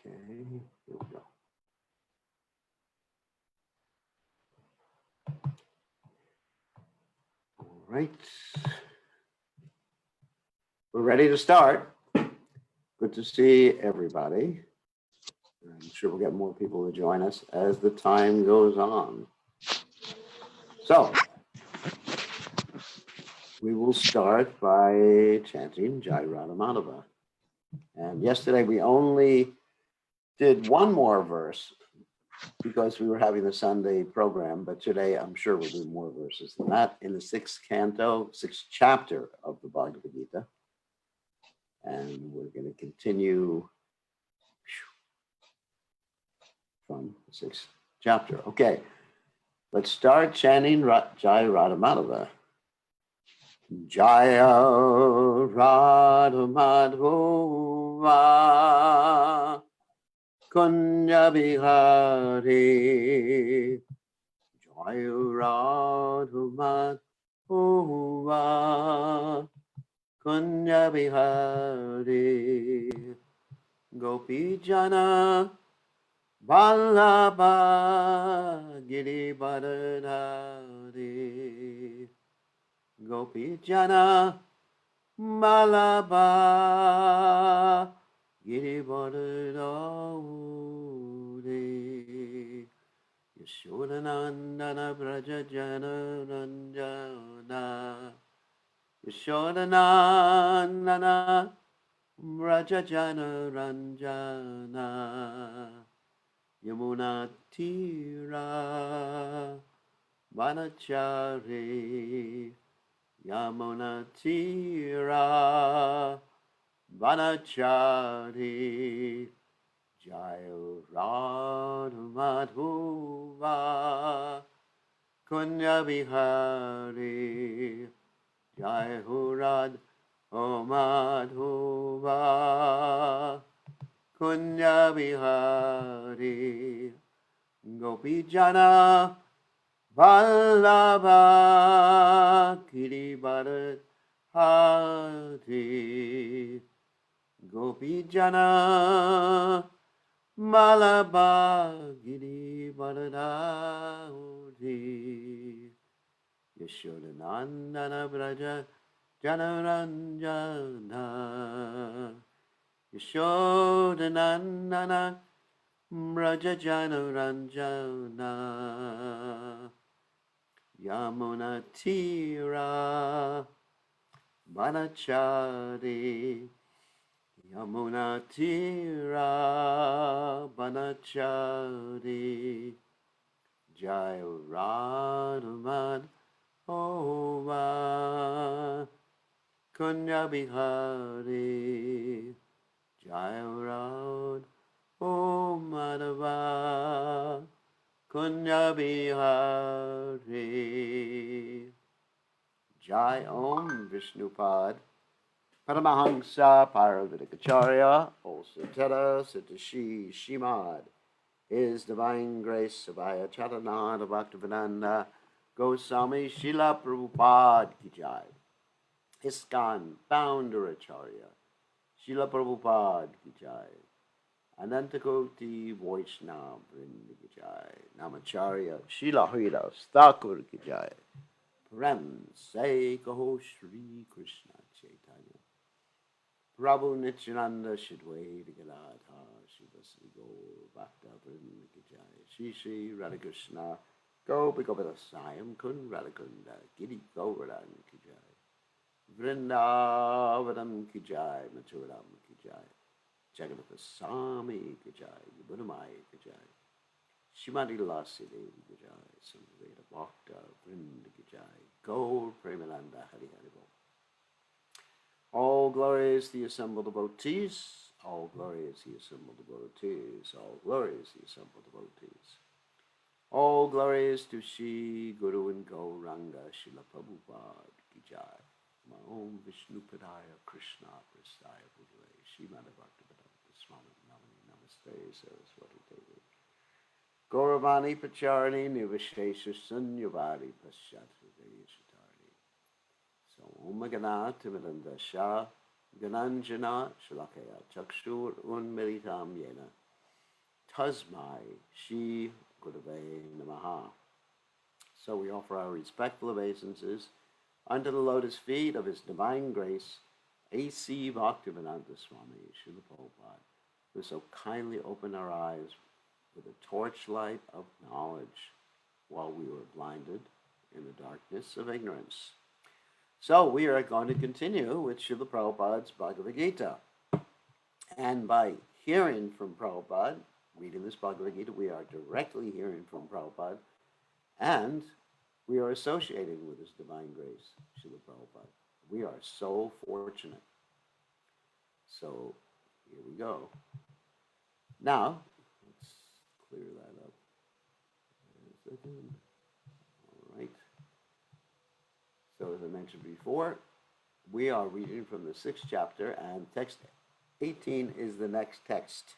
Okay, here we go. All right. We're ready to start. Good to see everybody. I'm sure we'll get more people to join us as the time goes on. So, we will start by chanting Jai Radha Madhava. And yesterday we only did one more verse because we were having the Sunday program, but today I'm sure we'll do more verses than that in the sixth chapter of the Bhagavad Gita. And we're going to continue from the sixth chapter. Okay, let's start chanting Jai Radha Madhava. Jaya Radha Madhava Kunya Bihari Jaya Radha Madhava Kunya Bihari Gopi Jana Vallabha Giri Baradhari Gopi Jana Vallabha Giri Baradhari Yashodanandana Braja Jana Ranjana Yashodanandana Braja Jana Ranjana Yamuna Tira Vanachari Yamuna Tira Vanachari Jaya Radha Madhava Kunya Bihari Jaya Radha Madhava Kunya Bihari Gopi Jana Vallabha Giri Baradhari Gopi Jana Vallabha Giri Baradhari Yashodanandana Braja Janaranjana Yashodanandana Braja Janaranjana Yamuna Tira Vanachari Yamuna Tira Vanachari Jaya Radha Madhava Kunya Bihari Jaya Radha Madhava Kunya Bihari Jai Om Vishnupad Paramahamsa Paravatikacharya Osatara Satashi Shimad His Divine Grace Abhaya Charananda Bhaktivedanta Goswami Srila Prabhupada Ki Jai ISKCON Founder Acharya Srila Prabhupada Ki Jai Anantakoti Vaishnava Vrinda Ki Jai Namacharya Srila Haridas Thakur Ki Jai Prem Se Kaho Shri Krishna Chaitanya Prabhu Nityananda Shidwai Gadadha Shivasri Gaur Bhakta Vrinda Ki Jai Shri Shri Radhakrishna Gopi Gopala Sayam Kun Radhakunda Giri Govardhan Ki Jai Vrindavanam Ki Jai Mathuram Ki Jai Jagannath Swami Ki Jai Yamuna Ki Jai Shrimati Lasi Devi Ki Jai Samveda Bhakta Vrinda Ki Jai Gaur Premananda Hari Hari Bol. All glory is the assembled devotees, all glory is the assembled devotees, all glory is the assembled devotees. All glory is to Shri Guru and Gauranga Srila Prabhupada Ki Jai. Om Vishnu Padaya Krishna Prasthaya Bhutale Srimad Bhaktivedanta Swami Namani Namaste Saraswati Devi Gauravani Pacharani Nivashesha Sunyavadi Paschatri Shatari So Om Gana Timidanda Shah Gananjana Shalakaya Chakshur Unmeritam Yena Tasmai Shri Gurave Namaha. So we offer our respectful obeisances under the lotus feet of His Divine Grace, A.C. Bhaktivedanta Swami Srila Prabhupada, who so kindly opened our eyes with a torchlight of knowledge while we were blinded in the darkness of ignorance. So we are going to continue with Srila Prabhupada's Bhagavad Gita. And by hearing from Prabhupada, reading this Bhagavad Gita, we are directly hearing from Prabhupada, and we are associating with His Divine Grace, Srila Prabhupada. We are so fortunate. So here we go. Now, let's clear that up. All right. So as I mentioned before, we are reading from the 6th chapter, and text 18 is the next text.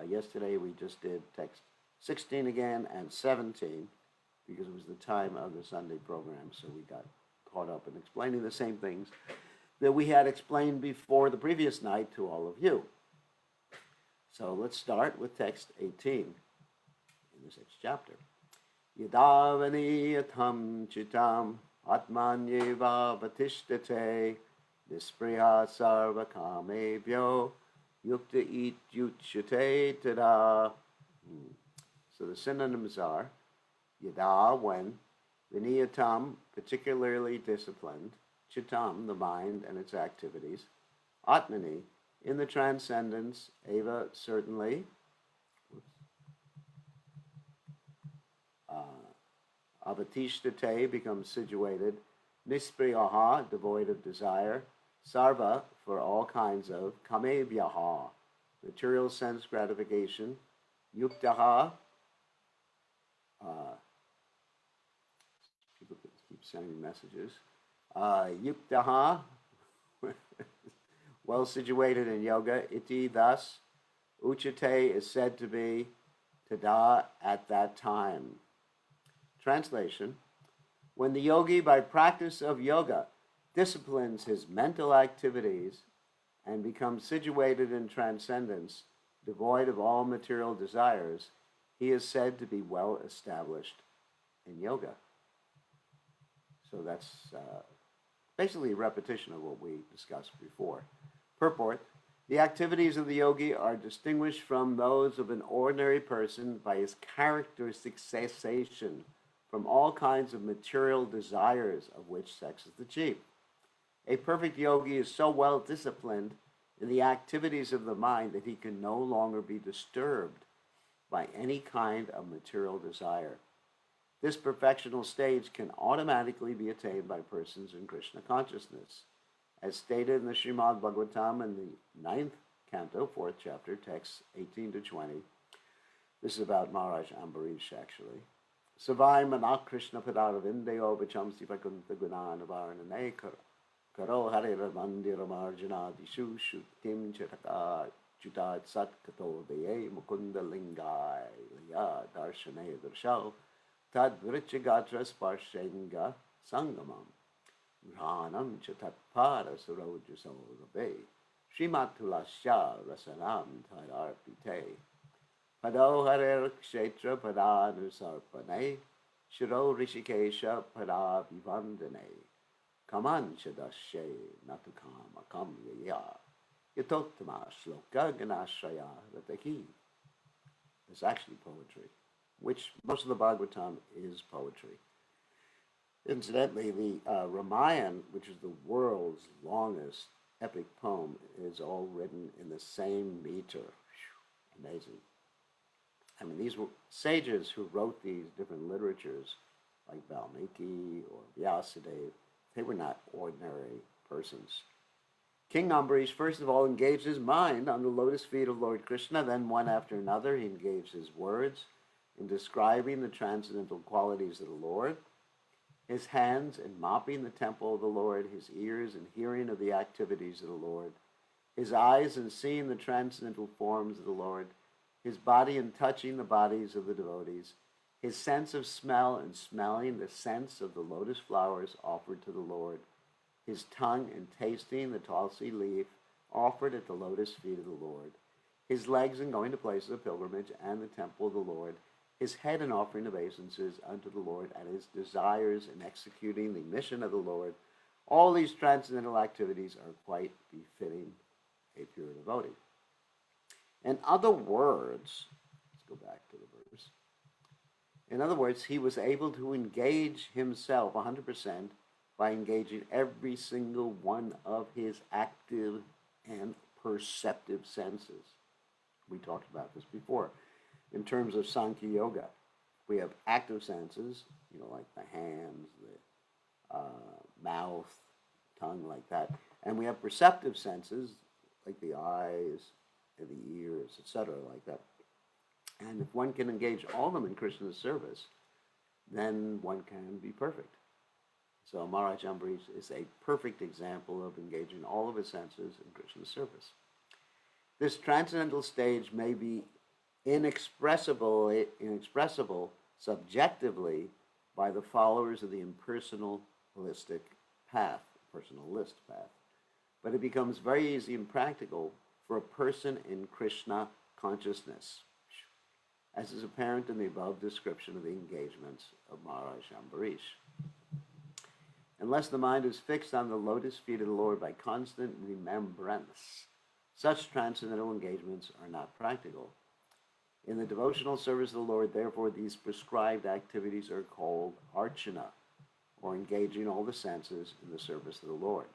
Yesterday we just did text 16 again and 17 because it was the time of the Sunday program, so we got caught up in explaining the same things that we had explained before the previous night to all of you. So let's start with text 18 in the 6th chapter. Yadavani yatham chitam atmanyeva vatishtate nispriya sarva kamebhyo yukta ityuchyate tada. So the synonyms are yada, when, viniyatam, particularly disciplined, chitam, the mind and its activities, atmani, in the transcendence, eva, certainly, avatishtate, becomes situated, nispriyaha, devoid of desire, sarva, for all kinds of, kamebhyaha, material sense gratification, yuktaha, people keep sending messages, yuktaha, well situated in yoga, iti, thus, uchate is said to be tada, at that time. Translation: when the yogi, by practice of yoga, disciplines his mental activities and becomes situated in transcendence, devoid of all material desires, he is said to be well established in yoga. So that's basically a repetition of what we discussed before. Purport: the activities of the yogi are distinguished from those of an ordinary person by his characteristic cessation from all kinds of material desires, of which sex is the chief. A perfect yogi is so well disciplined in the activities of the mind that he can no longer be disturbed by any kind of material desire. This perfectional stage can automatically be attained by persons in Krishna consciousness. As stated in the Srimad Bhagavatam in the 9th canto, 4th chapter, texts 18 to 20. This is about Maharaj Ambarish, actually. Savai manak Krishna padaravindeyo vichamsi vakunta gunanavarnane karo hare ramandira marjana dishu shutim chataka chutat sat kato deye mukunda lingai liya darshane darshao tad vrichagatra sparshenga sangamam granam chatat para surojaso rabe Srimatulasya rasanam tadarpite Pado harer kshetra padanusarpane shiro rishikesha padavivandane kamancha dashe natukama kamyaya yatottama shloka ganashraya rataki. It's actually poetry, which most of the Bhagavatam is poetry. Incidentally, the Ramayana, which is the world's longest epic poem, is all written in the same meter. Amazing. I mean, these were sages who wrote these different literatures, like Valmiki or Vyasadeva. They were not ordinary persons. King Ambarish, first of all, engaged his mind on the lotus feet of Lord Krishna. Then, one after another, he engaged his words in describing the transcendental qualities of the Lord, his hands in mopping the temple of the Lord, his ears in hearing of the activities of the Lord, his eyes in seeing the transcendental forms of the Lord, his body in touching the bodies of the devotees, his sense of smell in smelling the scents of the lotus flowers offered to the Lord, his tongue in tasting the tulsi leaf offered at the lotus feet of the Lord, his legs in going to places of pilgrimage and the temple of the Lord, his head in offering obeisances unto the Lord, and his desires in executing the mission of the Lord. All these transcendental activities are quite befitting a pure devotee. In other words, let's go back to the verse. In other words, he was able to engage himself 100% by engaging every single one of his active and perceptive senses. We talked about this before. In terms of Sankhya Yoga, we have active senses, like the hands, the mouth, tongue, like that. And we have perceptive senses, like the eyes and the ears, etc., like that. And if one can engage all of them in Krishna's service, then one can be perfect. So Maharaj Ambarish is a perfect example of engaging all of his senses in Krishna's service. This transcendental stage may be inexpressible subjectively by the followers of the impersonal holistic path, personalist path. But it becomes very easy and practical for a person in Krishna consciousness, as is apparent in the above description of the engagements of Maharaj Ambarish. Unless the mind is fixed on the lotus feet of the Lord by constant remembrance, such transcendental engagements are not practical. In the devotional service of the Lord, therefore, these prescribed activities are called archana, or engaging all the senses in the service of the Lord.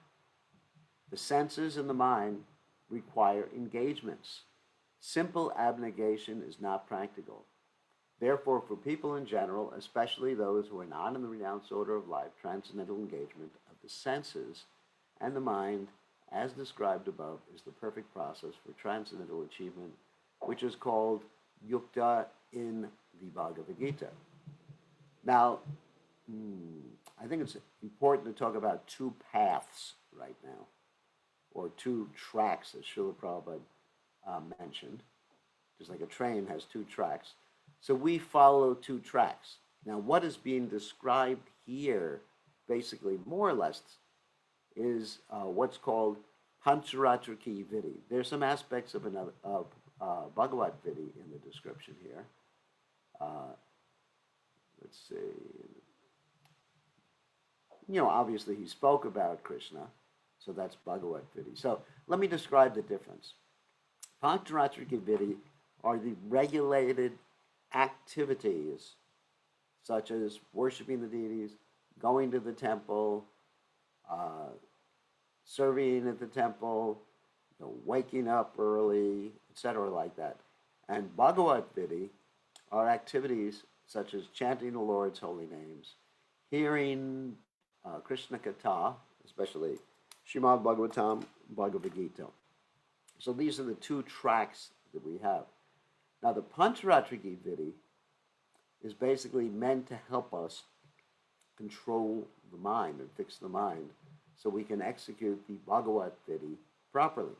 The senses and the mind require engagements. Simple abnegation is not practical. Therefore, for people in general, especially those who are not in the renounced order of life, transcendental engagement of the senses and the mind, as described above, is the perfect process for transcendental achievement, which is called yukta in the Bhagavad Gita. Now, I think it's important to talk about two paths right now, or two tracks, as Srila Prabhupada mentioned. Just like a train has two tracks. So we follow two tracks. Now, what is being described here, basically, more or less, is what's called Pancharatraki Vidi. There's some aspects of Bhagavad Vidi in the description here. Let's see. Obviously he spoke about Krishna, so that's Bhagavad Vidi. So let me describe the difference. Pancharatraki Vidi are the regulated activities, such as worshiping the deities, going to the temple, serving at the temple, waking up early, etc., like that. And Bhagavad Vidi are activities such as chanting the Lord's holy names, hearing Krishna Katha, especially Srimad Bhagavatam, Bhagavad Gita. So these are the two tracks that we have. Now the Pancharatraki Vidi is basically meant to help us control the mind and fix the mind so we can execute the Bhagavad Vidi properly.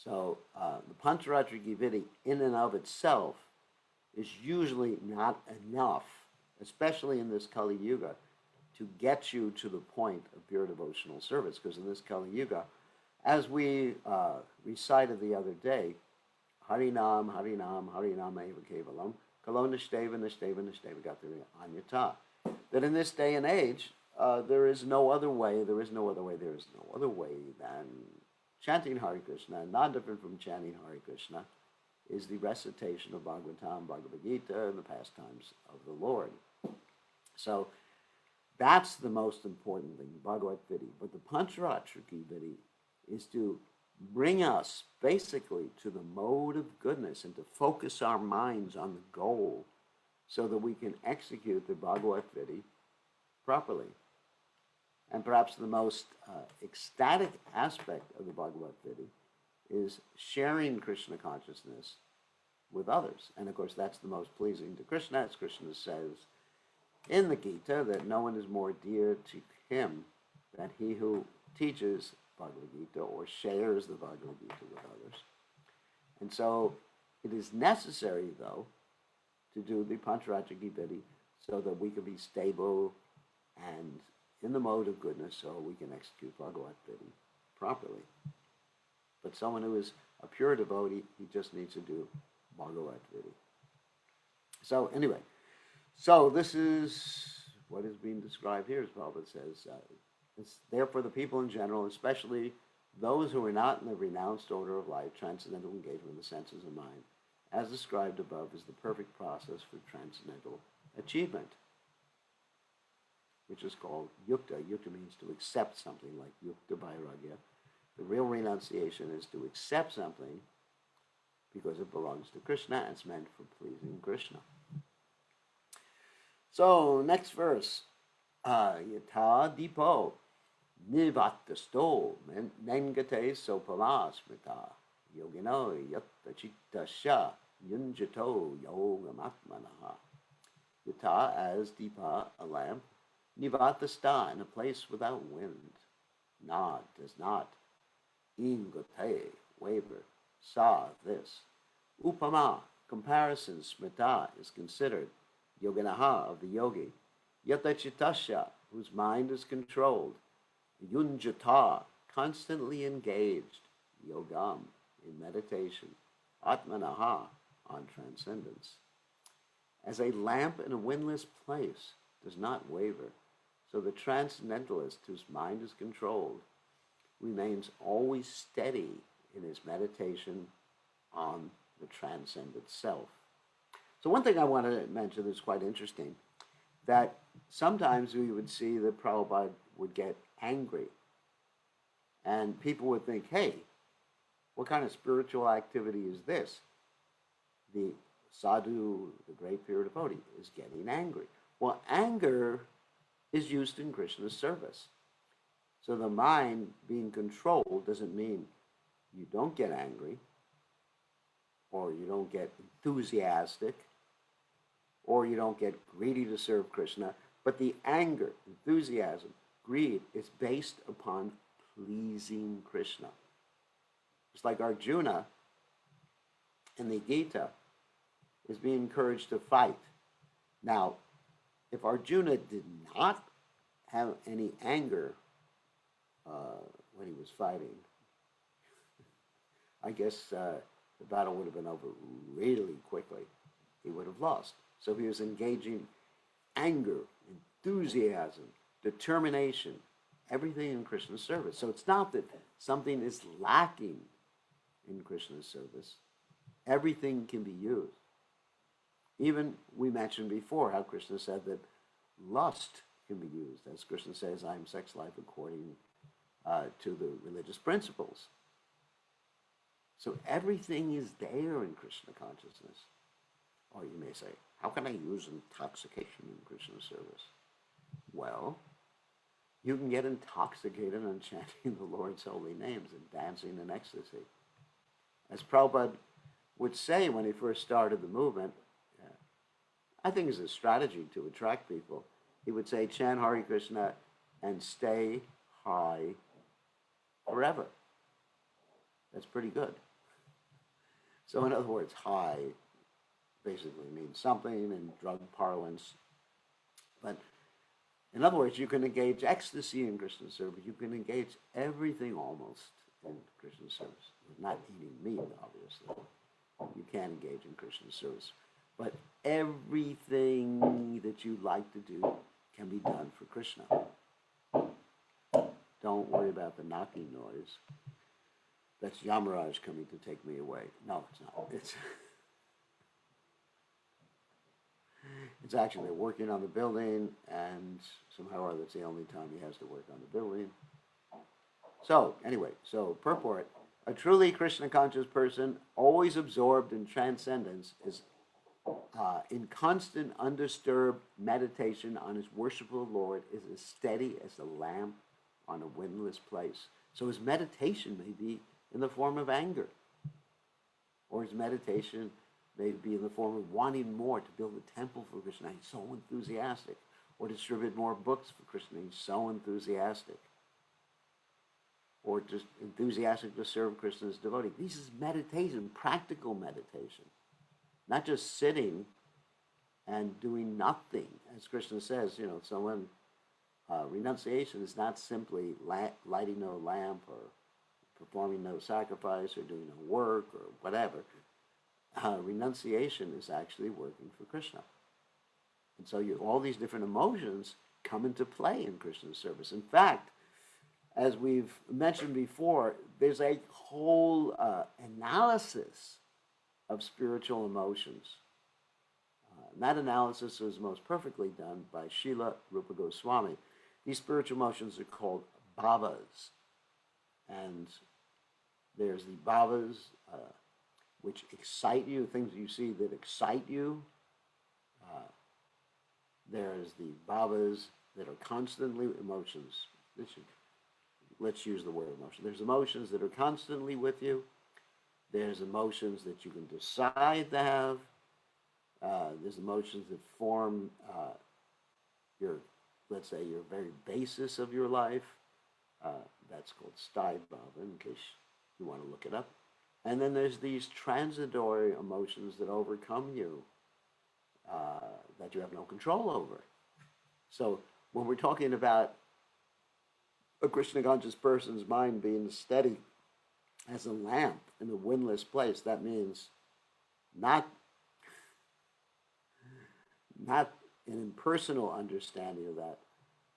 So the Pancharatraki Vidi in and of itself is usually not enough, especially in this Kali Yuga, to get you to the point of pure devotional service. Because in this Kali Yuga, as we recited the other day, Harinam, Harinam, Harinam Eva Kevalam, Kalo Nishteva, Nishteva, Nishteva Gatari Anyata. That in this day and age, there is no other way, there is no other way than chanting Hare Krishna, not different from chanting Hare Krishna, is the recitation of Bhagavatam, Bhagavad Gita, and the pastimes of the Lord. So that's the most important thing, Bhagavad Vidi. But the Pancharatraki Vidi is to bring us basically to the mode of goodness and to focus our minds on the goal so that we can execute the Bhagavad Vidi properly. And perhaps the most ecstatic aspect of the Bhagavad Gita is sharing Krishna consciousness with others. And of course, that's the most pleasing to Krishna, as Krishna says in the Gita, that no one is more dear to him than he who teaches Bhagavad Gita or shares the Bhagavad Gita with others. And so it is necessary, though, to do the Pancharatraki Vidi so that we can be stable and in the mode of goodness so we can execute Bhagavad Gita properly. But someone who is a pure devotee, he just needs to do BhagavadGita. So anyway, so this is what is being described here, as Prabhupada says. It's there for the people in general, especially those who are not in the renounced order of life. Transcendental engagement with the senses and mind, as described above, is the perfect process for transcendental achievement, which is called yukta. Yukta means to accept something, like yukta vairagya. The real renunciation is to accept something because it belongs to Krishna and it's meant for pleasing Krishna. So, next verse. Yata dipo nivatasto nengate sopala smita yogino yatta chitta sha yunjato yogamatmanaha. Yata, as dipa, a lamp, nivatasta, in a place without wind. Na, does not. Ingate, waver. Sa, this. Upama, comparison. Smrita, is considered. Yoganaha, of the yogi. Yata chitasha, whose mind is controlled. Yunjata, constantly engaged. Yogam, in meditation. Atmanaha, on transcendence. As a lamp in a windless place does not waver, so the transcendentalist whose mind is controlled remains always steady in his meditation on the transcendent self. So one thing I want to mention that's quite interesting, that sometimes we would see that Prabhupada would get angry, and people would think, hey, what kind of spiritual activity is this? The sadhu, the great pure devotee, is getting angry. Well, anger is used in Krishna's service. So the mind being controlled doesn't mean you don't get angry, or you don't get enthusiastic, or you don't get greedy to serve Krishna. But the anger, enthusiasm, greed is based upon pleasing Krishna. It's like Arjuna in the Gita is being encouraged to fight. Now, if Arjuna did not have any anger when he was fighting, I guess the battle would have been over really quickly. He would have lost. So he was engaging anger, enthusiasm, determination, everything in Krishna's service. So it's not that something is lacking in Krishna's service. Everything can be used. Even we mentioned before how Krishna said that lust can be used. As Krishna says, I am sex life according to the religious principles. So everything is there in Krishna consciousness. Or you may say, how can I use intoxication in Krishna's service? Well, you can get intoxicated on chanting the Lord's holy names and dancing in ecstasy. As Prabhupada would say when he first started the movement, I think it's a strategy to attract people. He would say, chant Hare Krishna and stay high forever. That's pretty good. So in other words, high basically means something in drug parlance. But in other words, you can engage ecstasy in Krishna service. You can engage everything almost in Krishna service. Not eating meat, obviously. You can engage in Krishna service. But everything that you like to do can be done for Krishna. Don't worry about the knocking noise. That's Yamaraj coming to take me away. No, it's not. It's actually they're working on the building, and somehow or other it's the only time he has to work on the building. So, anyway, purport. A truly Krishna-conscious person, always absorbed in transcendence, is in constant, undisturbed meditation on his worshipful Lord, is as steady as a lamp on a windless place. So his meditation may be in the form of anger, or his meditation may be in the form of wanting more to build a temple for Krishna. He's so enthusiastic. Or distribute more books for Krishna. He's so enthusiastic. Or just enthusiastic to serve Krishna's devotee. This is meditation, practical meditation. Not just sitting and doing nothing. As Krishna says, renunciation is not simply lighting a lamp or performing no sacrifice or doing no work or whatever. Renunciation is actually working for Krishna. And so all these different emotions come into play in Krishna's service. In fact, as we've mentioned before, there's a whole analysis of spiritual emotions. And that analysis was most perfectly done by Srila Rupa Goswami. These spiritual emotions are called bhavas. And there's the bhavas which excite you, things you see that excite you. There's the bhavas that are constantly emotions. Let's use the word emotion. There's emotions that are constantly with you. There's emotions that you can decide to have. There's emotions that form let's say, your very basis of your life. That's called sthai bhava, in case you want to look it up. And then there's these transitory emotions that overcome you, that you have no control over. So when we're talking about a Krishna conscious person's mind being steady as a lamp in a windless place, that means not an impersonal understanding of that,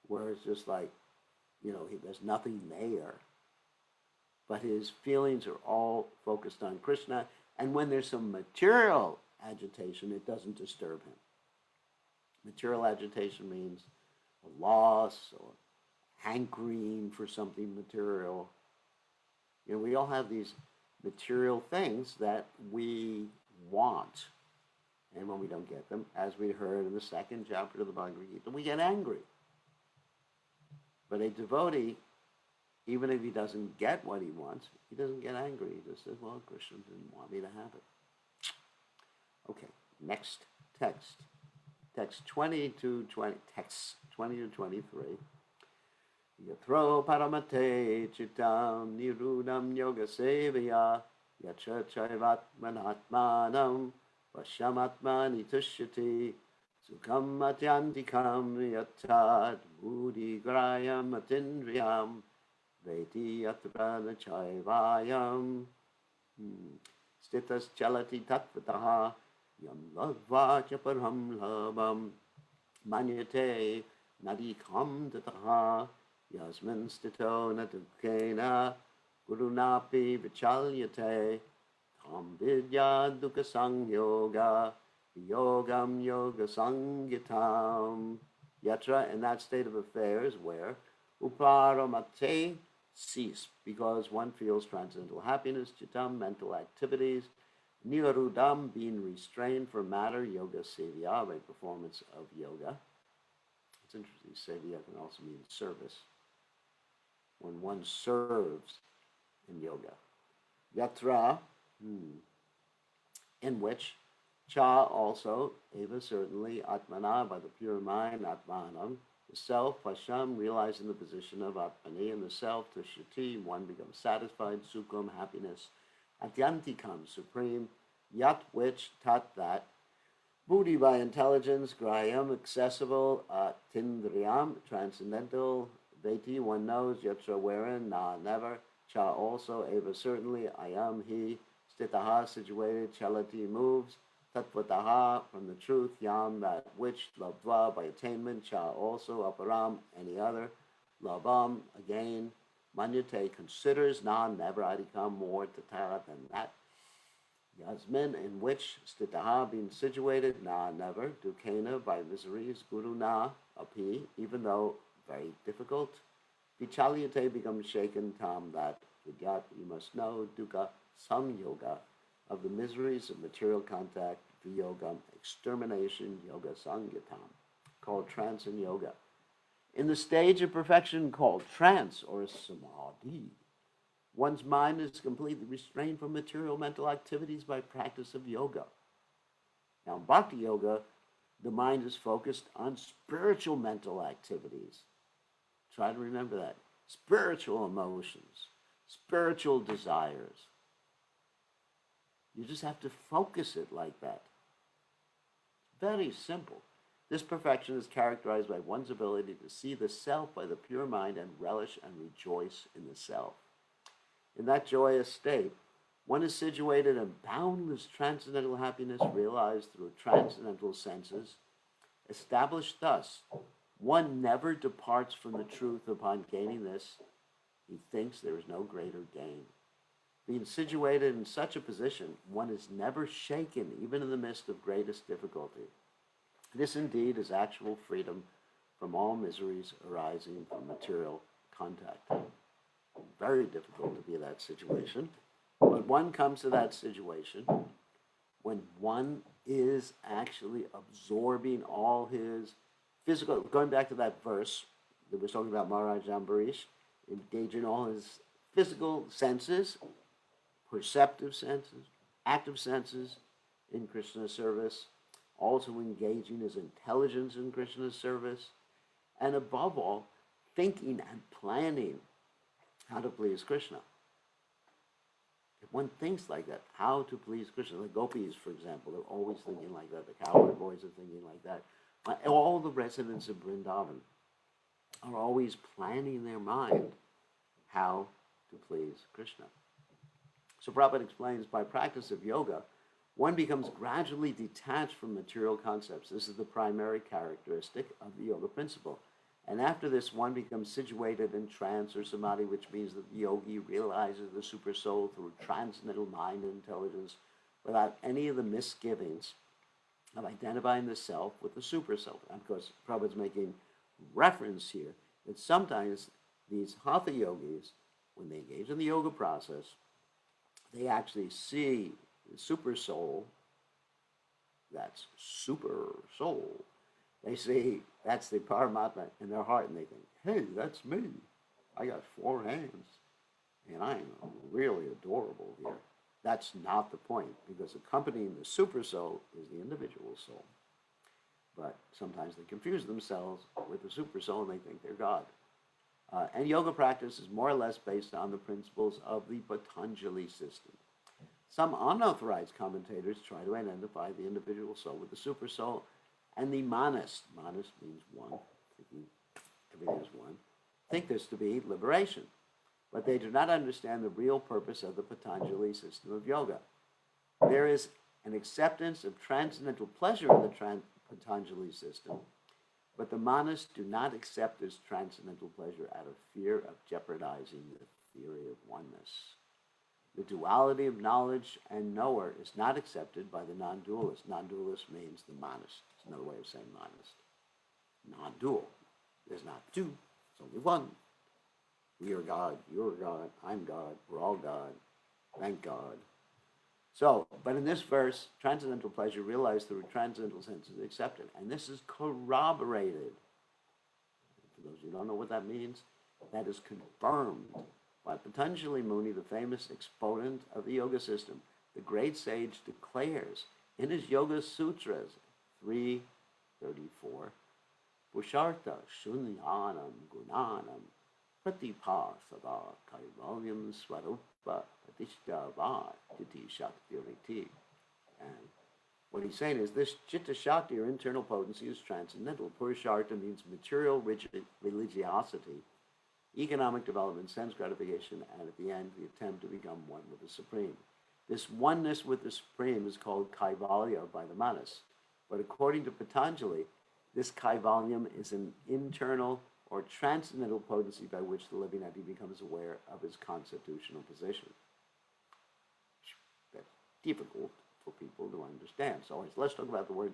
where it's just like, there's nothing there. But his feelings are all focused on Krishna. And when there's some material agitation, it doesn't disturb him. Material agitation means a loss or hankering for something material. We all have these material things that we want. And when we don't get them, as we heard in the second chapter of the Bhagavad Gita, we get angry. But a devotee, even if he doesn't get what he wants, he doesn't get angry. He just says, well, Krishna didn't want me to have it. Okay, next text. Text 20 to 23. Yatro paramate chitam nirudam yoga sevaya yatra chaivat manatmanam vashamatmani tushyati sukham atyantikam yatad buddhi grayam atindriyam veti yatra nachaivayam stitas chalati tatvataha yam ladva chaparam labam manyate nadikam tataha yasmin stito natukena gurunapi vichalyate tam vidya dukkha sangyoga yogam yoga sangyatam yatra, in that state of affairs where uparamate cease, because one feels transcendental happiness, chitam, mental activities, nirudam, being restrained from matter, yoga sevya, by performance of yoga. It's interesting, sevya can also mean service. When one serves in yoga. Yatra, in which, cha also, eva certainly, atmana, by the pure mind, atmanam, the self, pasham, realizing the position of atmani in the self, tushyati, one becomes satisfied, sukham, happiness, atyantikam, supreme, yat, which, tat, that, buddhi, by intelligence, grayam, accessible, tindriyam, transcendental, veti, one knows, yatra, wherein, na, never, cha, also, eva, certainly, ayam, he, stitaha, situated, chalati, moves, tatvataha, from the truth, yam, that which, labva, by attainment, cha, also, aparam, any other, labam, again, manyate, considers, na, never, adikam, more, tatara, than that, yasmin, in which, stitaha, being situated, na, never, dukena, by miseries, guru, na, api, even though very difficult, vichalyate, becomes shaken, tam, that, vidyat, you must know, dukkha, some yoga, of the miseries of material contact, viyogam, extermination, yoga sangyatam, called trance and yoga. In the stage of perfection called trance or samadhi, one's mind is completely restrained from material mental activities by practice of yoga. Now, in bhakti yoga, the mind is focused on spiritual mental activities. Try to remember that. Spiritual emotions, spiritual desires. You just have to focus it like that. Very simple. This perfection is characterized by one's ability to see the self by the pure mind and relish and rejoice in the self. In that joyous state, one is situated in boundless transcendental happiness realized through transcendental senses. Established thus, one never departs from the truth upon gaining this. He thinks there is no greater gain. Being situated in such a position, one is never shaken, even in the midst of greatest difficulty. This indeed is actual freedom from all miseries arising from material contact. Very difficult to be in that situation. But one comes to that situation when one is actually absorbing all his physical, going back to that verse that was talking about Maharaj Ambarish, engaging all his physical senses, perceptive senses, active senses in Krishna's service, also engaging his intelligence in Krishna's service, and above all, thinking and planning how to please Krishna. If one thinks like that, how to please Krishna, the gopis, for example, they're always thinking like that, the cowherd boys are thinking like that. All the residents of Vrindavan are always planning their mind how to please Krishna. So Prabhupada explains, by practice of yoga, one becomes gradually detached from material concepts. This is the primary characteristic of the yoga principle. And after this, one becomes situated in trance or samadhi, which means that the yogi realizes the super soul through transcendental mind and intelligence without any of the misgivings of identifying the self with the super self. And of course, Prabhupada's making reference here that sometimes these hatha yogis, when they engage in the yoga process, they actually see the super soul, that's super soul. They see that's the Paramatma in their heart, and they think, hey, that's me. I got 4 hands, and I'm really adorable here. That's not the point, because accompanying the super soul is the individual soul. But sometimes they confuse themselves with the super soul, and they think they're God. And yoga practice is more or less based on the principles of the Patanjali system. Some unauthorized commentators try to identify the individual soul with the super soul, and the manas means one, thinking everything is one, think this to be liberation. But they do not understand the real purpose of the Patanjali system of yoga. There is an acceptance of transcendental pleasure in the Patanjali system, but the manas do not accept this transcendental pleasure out of fear of jeopardizing the theory of oneness. The duality of knowledge and knower is not accepted by the non-dualist. Non-dualist means the monist. It's another way of saying monist. Non-dual. There's not two. It's only one. We are God. You're God. I'm God. We're all God. Thank God. So, but in this verse, transcendental pleasure realized through transcendental sense is accepted. And this is corroborated. For those who don't know what that means, that is confirmed by Patanjali Muni, the famous exponent of the yoga system. The great sage declares in his Yoga Sutras 334, Pushartha Shunyanam Gunanam Pratipasada Kaivalyam Swarupa Pratishtava Titi Shakti. And what he's saying is this Chitta Shakti, or internal potency, is transcendental. Purushartha means material religiosity, economic development, sense gratification, and at the end, the attempt to become one with the Supreme. This oneness with the Supreme is called Kaivalya by the Manas. But according to Patanjali, this Kaivalyam is an internal or transcendental potency by which the living entity becomes aware of his constitutional position. That's difficult for people to understand. So let's talk about the word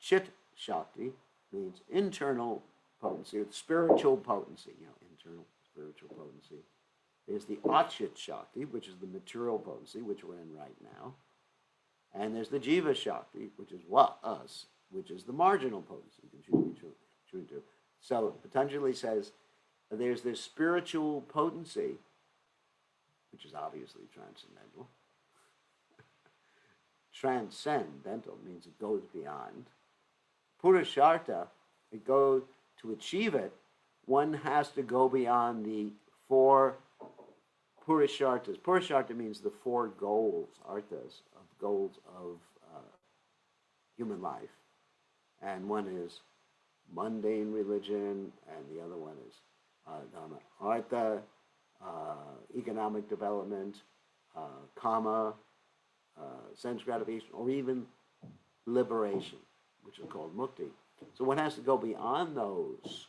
Chit Shakti, means internal potency, or spiritual potency, internal spiritual potency. There's the Achit Shakti, which is the material potency, which we're in right now. And there's the Jiva Shakti, which is us, which is the marginal potency, true to. So Patanjali says there's this spiritual potency, which is obviously transcendental. Transcendental means it goes beyond. Purushartha, it goes to achieve it, one has to go beyond the 4 Purusharthas. Purushartha means the 4 goals, arthas, of goals of human life. And one is mundane religion, and the other one is Dhamma. Artha, economic development, karma, sense gratification, or even liberation, which is called mukti. So one has to go beyond those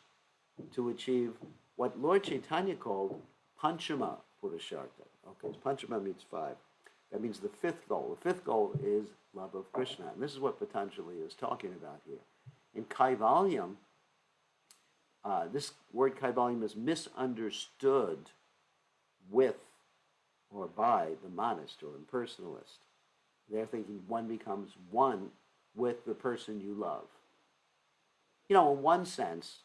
to achieve what Lord Chaitanya called Panchama Purushartha. Okay, Panchama means 5. That means the 5th goal. The 5th goal is love of Krishna. And this is what Patanjali is talking about here. In Kaivalyam, this word Kaivalyam is misunderstood with or by the monist or impersonalist. They're thinking one becomes one with the person you love. You know, in one sense,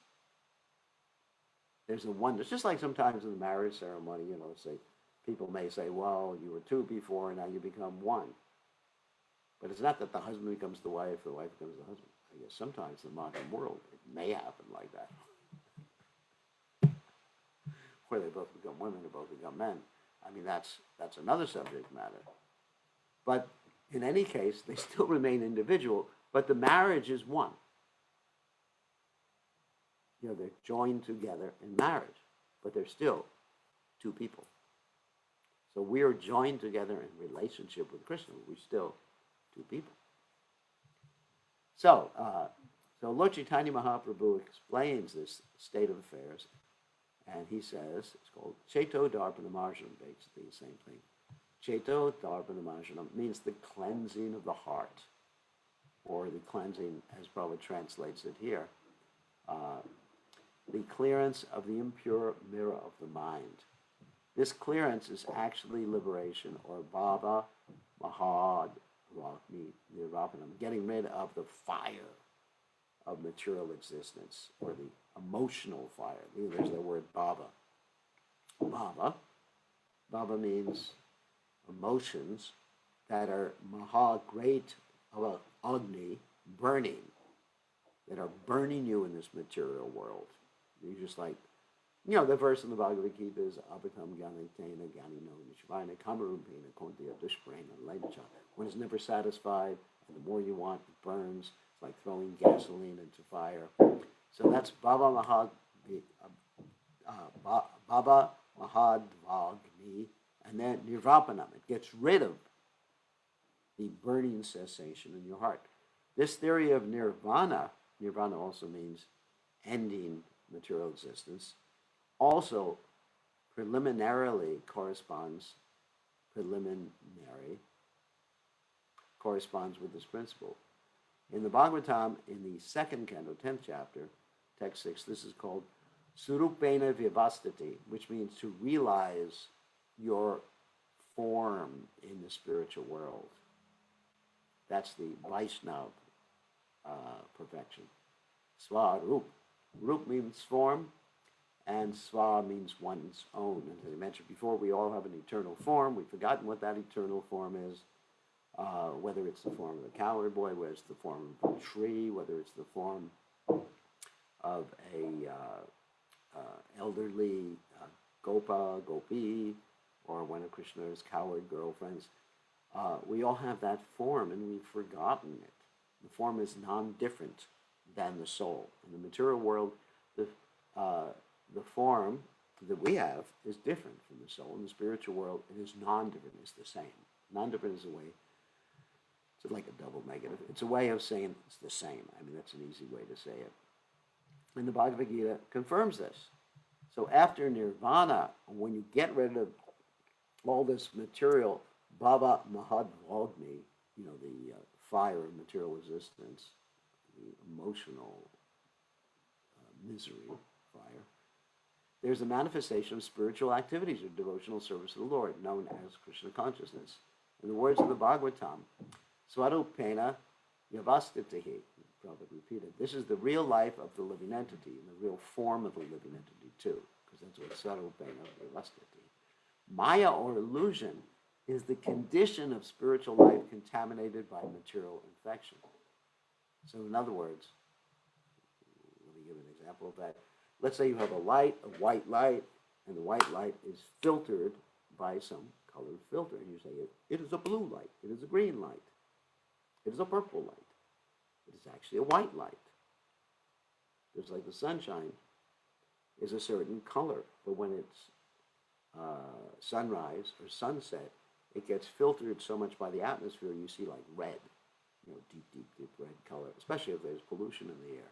there's a oneness. Just like sometimes in the marriage ceremony, you know, say people may say, well, you were 2 before and now you become 1. But it's not that the husband becomes the wife becomes the husband. I guess sometimes in the modern world, it may happen like that. Where they both become women or both become men. I mean, that's another subject matter. But in any case, they still remain individual, but the marriage is one. You know, they're joined together in marriage, but they're still 2 people. So we are joined together in relationship with Krishna. We're still 2 people. So Lord Chaitanya Mahaprabhu explains this state of affairs, and he says, it's called Cheto Darpana Marjanam, basically the same thing. Cheto Darpana Marjanam means the cleansing of the heart, or the cleansing, as Prabhupada translates it here, the clearance of the impure mirror of the mind. This clearance is actually liberation, or bhava mahad nirvapanam, getting rid of the fire of material existence, or the emotional fire. There's the word bhava. Bhava means emotions that are maha, great of agni, burning, that are burning you in this material world. You're just like, you know, the verse in the Bhagavad Gita is Abhikam Gyani Tena Gyani No Nishvana Kamarumpena Kontiya Dushprena Laitacha. One is never satisfied, and the more you want, it burns. It's like throwing gasoline into fire. So that's Bhava Mahadvagni, and then Nirvapanam. It gets rid of the burning cessation in your heart. This theory of nirvana also means ending material existence, also preliminary corresponds with this principle. In the Bhagavatam, in the 2nd canto, 10th chapter, text 6, this is called Surupena Vyavastiti, which means to realize your form in the spiritual world. That's the Vaishnava perfection. Swarup. Rup means form, and Swa means one's own. And as I mentioned before, we all have an eternal form. We've forgotten what that eternal form is, whether it's the form of a cowherd boy, whether it's the form of a tree, whether it's the form of a elderly gopa, gopi, or one of Krishna's cowherd girlfriends. We all have that form, and we've forgotten it. The form is non-different than the soul. In the material world, the form that we have is different from the soul. In the spiritual world, it is non-different, it's the same. Non-different is a way, it's like a double negative. It's a way of saying it's the same. I mean, that's an easy way to say it. And the Bhagavad Gita confirms this. So after nirvana, when you get rid of all this material, bhava mahadvagni, you know, the fire of material existence, the emotional misery fire, there's a manifestation of spiritual activities or devotional service to the Lord, known as Krishna consciousness. In the words of the Bhagavatam, Swarupena Yavastitihi, Prabhupada repeated, this is the real life of the living entity, and the real form of the living entity too, because that's what Swarupena Yavastitihi. Maya, or illusion, is the condition of spiritual life contaminated by material infection. So in other words, let me give an example of that. Let's say you have a white light, and the white light is filtered by some colored filter, and you say, it is a blue light, it is a green light, it is a purple light. It is actually a white light. Just like the sunshine is a certain color, but when it's sunrise or sunset, it gets filtered so much by the atmosphere, you see like red, deep, deep, deep red color, especially if there's pollution in the air.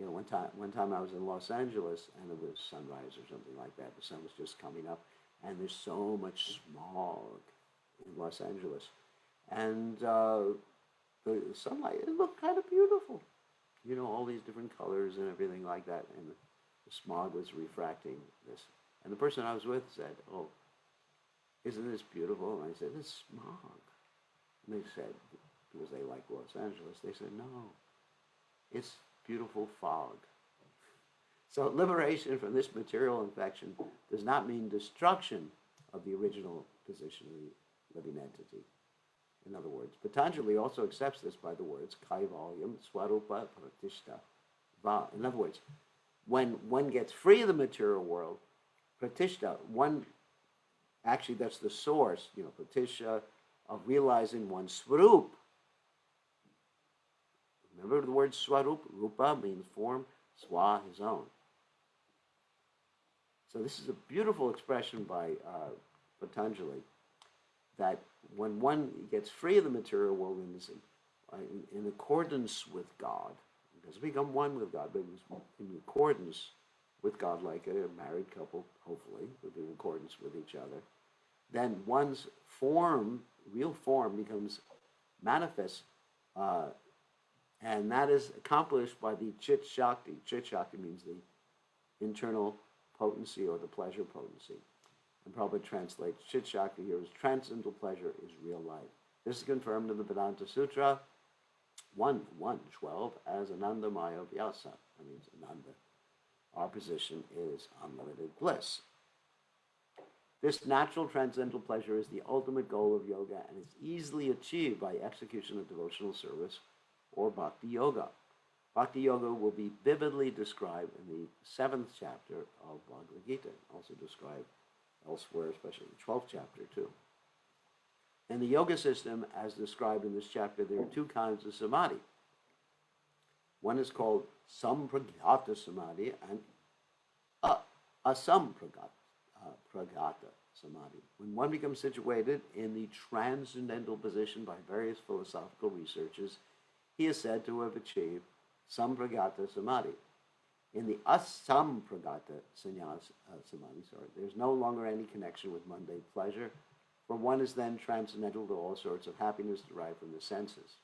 One time I was in Los Angeles, and it was sunrise or something like that. The sun was just coming up, and there's so much smog in Los Angeles. And the sunlight, it looked kind of beautiful. All these different colors and everything like that. And the smog was refracting this. And the person I was with said, "Oh, isn't this beautiful?" And I said, "It's smog." And they said, because they like Los Angeles, they said, "No, it's beautiful fog." So liberation from this material infection does not mean destruction of the original position of the living entity. In other words, Patanjali also accepts this by the words Kaivalyam Swarupa Pratishta Va. In other words, when one gets free of the material world, Pratishta, actually that's the source, Pratisha, of realizing one's Swarup. Remember the word Swarup? Rupa means form, Swa, his own. So this is a beautiful expression by Patanjali, that when one gets free of the material world in accordance with God, it doesn't become one with God, but in accordance with God, like a married couple, hopefully, would be in accordance with each other, then one's form, real form, becomes manifest, and that is accomplished by the Chit Shakti. Chit Shakti means the internal potency or the pleasure potency. And Prabhupada translates Chit Shakti here as transcendental pleasure is real life. This is confirmed in the Vedanta Sutra 1.1.12 as Ananda Maya Vyasa. That means Ananda. Our position is unlimited bliss. This natural transcendental pleasure is the ultimate goal of yoga and is easily achieved by execution of devotional service or bhakti yoga. Bhakti yoga will be vividly described in the 7th chapter of Bhagavad Gita, also described elsewhere, especially in the 12th chapter too. In the yoga system, as described in this chapter, there are two kinds of samadhi. One is called sampragyata samadhi and asampragyata samadhi. When one becomes situated in the transcendental position by various philosophical researches, he is said to have achieved sampragyata samadhi. In the asampragyata samadhi, there's no longer any connection with mundane pleasure, for one is then transcendental to all sorts of happiness derived from the senses.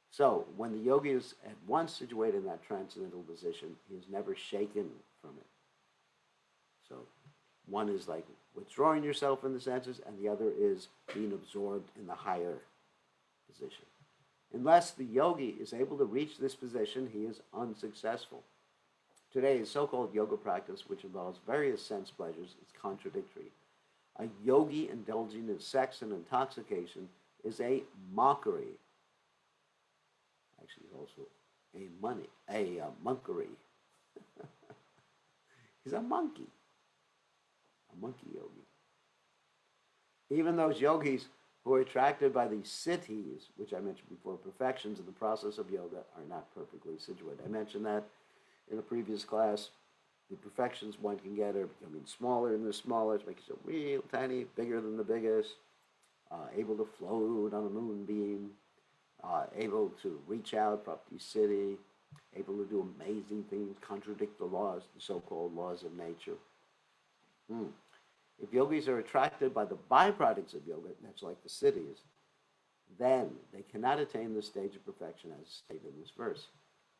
So, when the yogi is at once situated in that transcendental position, he is never shaken from it. So, one is like withdrawing yourself from the senses, and the other is being absorbed in the higher position. Unless the yogi is able to reach this position, he is unsuccessful. Today's so-called yoga practice, which involves various sense pleasures, is contradictory. A yogi indulging in sex and intoxication is a mockery. Actually, also a monkery. He's a monkey yogi. Even those yogis who are attracted by the siddhis, which I mentioned before, perfections in the process of yoga, are not perfectly situated. I mentioned that in a previous class. The perfections one can get are becoming smaller and the smallest, making it real tiny, bigger than the biggest, able to float on a moonbeam, able to reach out, Prapti Siddhi, able to do amazing things, contradict the laws, the so-called laws of nature. If yogis are attracted by the byproducts of yoga, that's like the siddhis, then they cannot attain the stage of perfection as stated in this verse.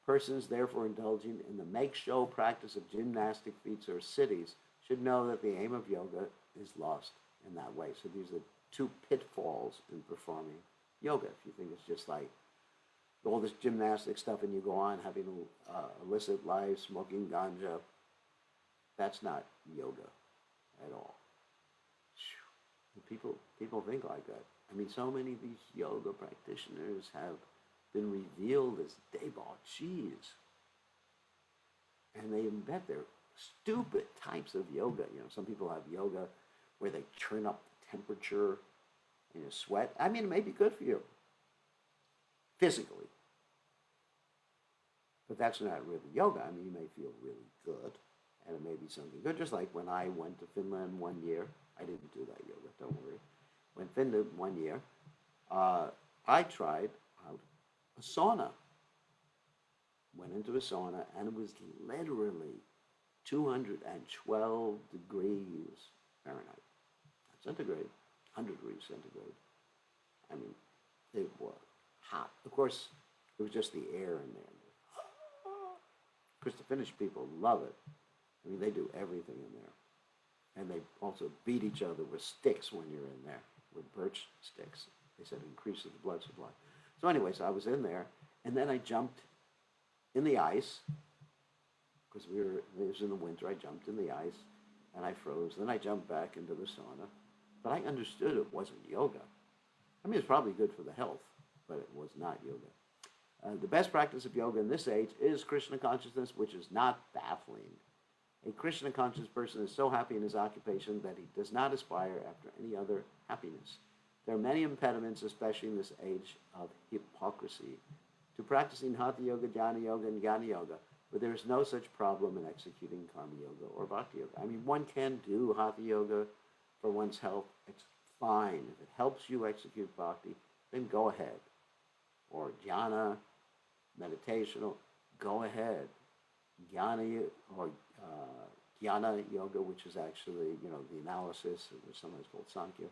Persons therefore indulging in the make-show practice of gymnastic feats or siddhis should know that the aim of yoga is lost in that way. So these are two pitfalls in performing yoga. If you think it's just like all this gymnastic stuff and you go on having illicit life, smoking ganja, that's not yoga at all. People think like that. I mean, so many of these yoga practitioners have been revealed as debauchees. And they invent their stupid types of yoga. Some people have yoga where they turn up the temperature and you sweat. I mean, it may be good for you physically. But that's not really yoga. I mean, you may feel really good, and it may be something good. Just like when I went to Finland one year, I didn't do that yoga, don't worry. Went to Finland one year, I tried out a sauna. Went into a sauna, and it was literally 212 degrees Fahrenheit. Not centigrade, 100 degrees centigrade. I mean, it was hot. Of course, it was just the air in there. Of course, the Finnish people love it. I mean, they do everything in there. And they also beat each other with sticks when you're in there, with birch sticks. They said it increases the blood supply. So anyways, I was in there, and then I jumped in the ice, because it was in the winter. I jumped in the ice, and I froze. Then I jumped back into the sauna. But I understood it wasn't yoga. I mean, it's probably good for the health, but it was not yoga. The best practice of yoga in this age is Krishna consciousness, which is not baffling. A Krishna conscious person is so happy in his occupation that he does not aspire after any other happiness. There are many impediments, especially in this age of hypocrisy, to practicing Hatha Yoga, Jnana Yoga, and Jnana Yoga, but there is no such problem in executing Karma Yoga or Bhakti Yoga. I mean, one can do Hatha Yoga for one's health. It's fine. If it helps you execute Bhakti, then go ahead. Or Jnana, meditational, go ahead. Jnana or Jnana Yoga, which is actually, the analysis, or sometimes called Sankhya,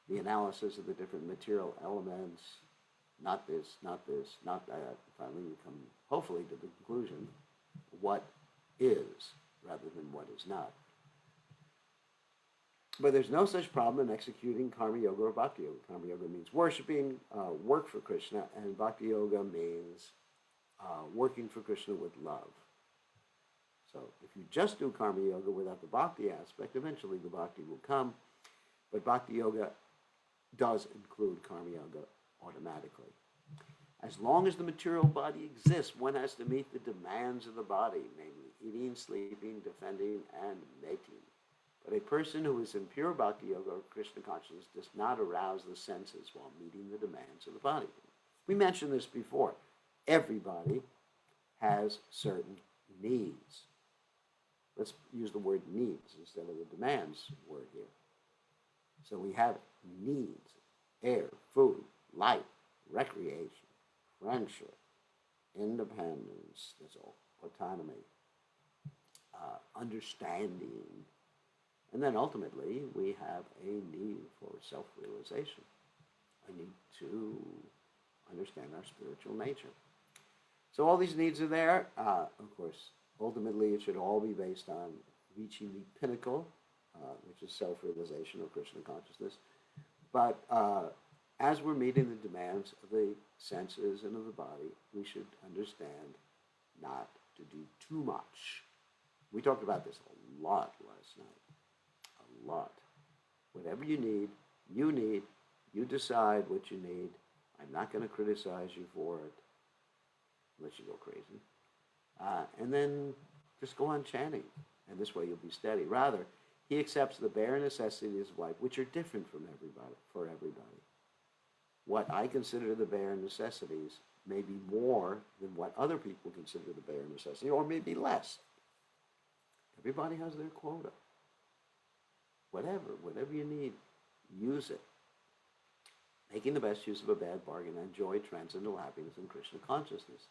the analysis of the different material elements, not this, not that. Finally, we come, hopefully, to the conclusion, what is, rather than what is not. But there's no such problem in executing Karma Yoga or Bhakti Yoga. Karma Yoga means worshiping, work for Krishna, and Bhakti Yoga means working for Krishna with love. So if you just do Karma Yoga without the Bhakti aspect, eventually the Bhakti will come. But Bhakti Yoga does include Karma Yoga automatically. As long as the material body exists, one has to meet the demands of the body, namely eating, sleeping, defending, and mating. But a person who is in pure Bhakti Yoga or Krishna consciousness does not arouse the senses while meeting the demands of the body. We mentioned this before. Everybody has certain needs. Let's use the word needs instead of the demands word here. So we have needs: air, food, light, recreation, friendship, independence, that's all, autonomy, understanding. And then ultimately, we have a need for self-realization, a need to understand our spiritual nature. So all these needs are there. Of course, ultimately, it should all be based on reaching the pinnacle, which is self-realization or Krishna consciousness. But as we're meeting the demands of the senses and of the body, we should understand not to do too much. We talked about this a lot last night. A lot. Whatever you need, you decide what you need. I'm not going to criticize you for it, unless you go crazy. And then just go on chanting, and this way you'll be steady. Rather, he accepts the bare necessities of life, which are different from for everybody. What I consider the bare necessities may be more than what other people consider the bare necessity, or maybe less. Everybody has their quota. Whatever you need, use it. Making the best use of a bad bargain, enjoy transcendental happiness and Krishna consciousness.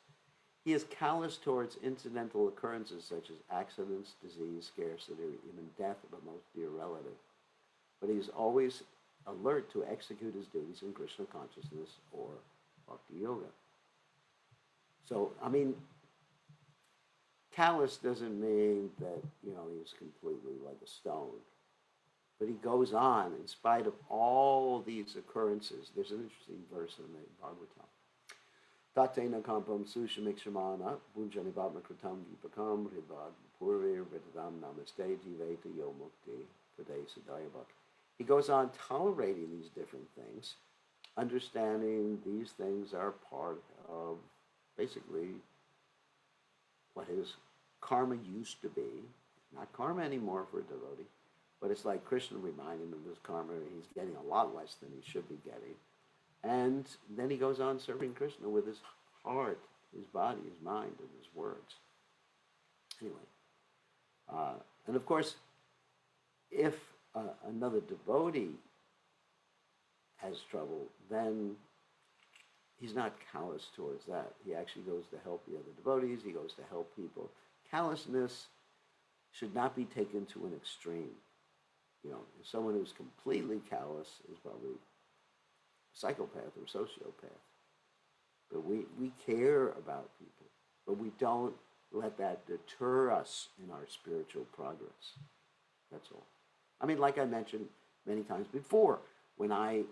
He is callous towards incidental occurrences such as accidents, disease, scarcity, or even death of a most dear relative. But he is always alert to execute his duties in Krishna consciousness or Bhakti Yoga. So, I mean, callous doesn't mean that, he's completely like a stone. But he goes on in spite of all these occurrences. There's an interesting verse in the Bhagavatam. Tatena kampam sushamikshamana bunjani bhavna kritam vipakam ridvad purve ridadam namaste jiveta yo mukti kadesa dayavak. He goes on tolerating these different things, understanding these things are part of basically what his karma used to be. Not karma anymore for a devotee, but it's like Krishna reminding him of his karma. He's getting a lot less than he should be getting. And then he goes on serving Krishna with his heart, his body, his mind, and his words. Anyway, And of course, if another devotee has trouble, then he's not callous towards that. He actually goes to help the other devotees. He goes to help people. Callousness should not be taken to an extreme. If someone who's completely callous is probably a psychopath or a sociopath. But we care about people, but we don't let that deter us in our spiritual progress. That's all. I mean, like I mentioned many times before, when I